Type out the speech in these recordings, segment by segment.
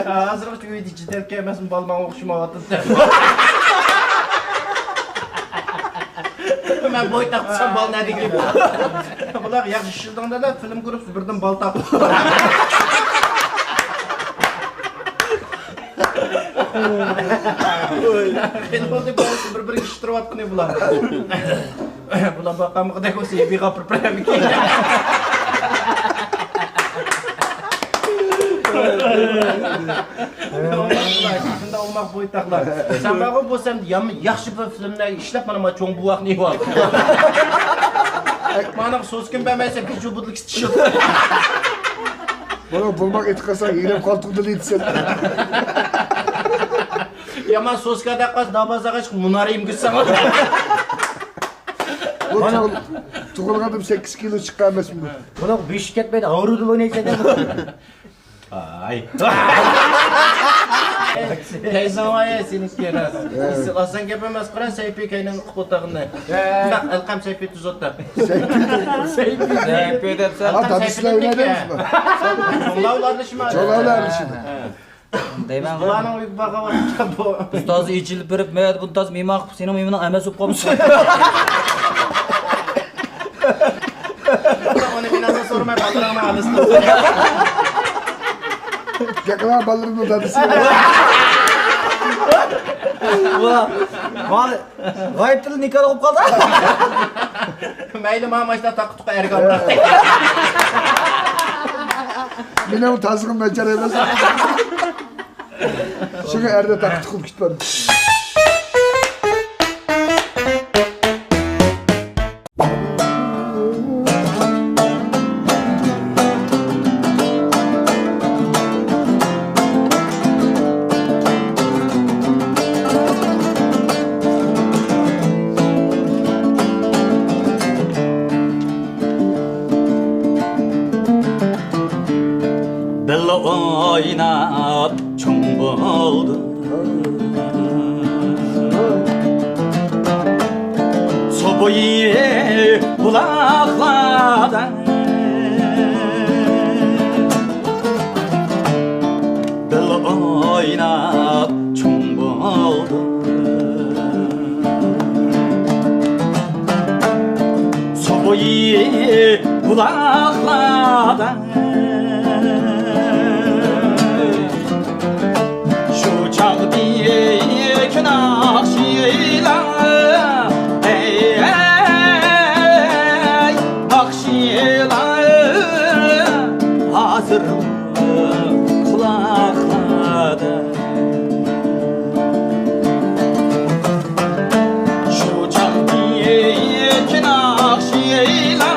Hazırlık uyudu cidden kemesin balman okşuma atın. Ben boy taksam bal ne diyeyim? Bular yaxşı şırdan da film kurup birden bal tak. Ben oldu bir kişi attı ne bular. Bular bakalım kadar koşuyor bir kapır premik. Şunda olmak boyutaklar. Sen bana bu sen yaxşı bir filmler işlep bana çoğun bu ne var? Bana söz kim vermezse bir çubuklık istişir. Bana bulmak etkasa yine koltukta litsen. Yaman söz kadar kas daha fazla kaç munarayım gitsem. Tuğulgadım 8 kilo çıkarmaz mı? Buna bir şirket beydi ağırıdı oynayacak ama. Ay. Teyzem var ya senin keras. Asan gepemez kıran seypi kaynan kutağında. Bak alkam seypi tuzotta. Seypi dersen. Ha tadısına öyle demiş mi? Çoğlavlardı şimdi. Çoğlavlardı şimdi. Deymen Kulağına uyup baka var. Ustazı içilip verip meyat bu taz mimar senin mimar emez up komuş. Onu binasa sormaya balırağına alıştı. Yakılar balırını tadısına. Ulan. Mal. Gayet tili nikah okup kaldı. Meyli mamaşta takıtık ergan bıraktı. Yine o tazgın beceremez. Şimdi erde taktıkım gitmedim. Bello oynap çoğun oldu. Sobayı kulaklardan Bello oynap çoğun oldu. Sobayı kulaklardan Şu çağ diye nakşiyle Ey ey nakşiyle Hazır kulaklarda Şu çağ diye nakşiyle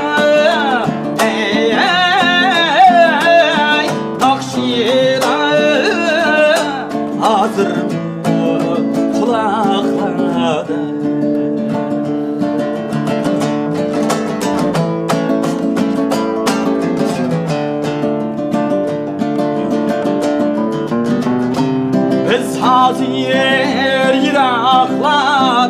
Ey ey nakşiyle Hazır kulaklarda Biz hazır yiraklarda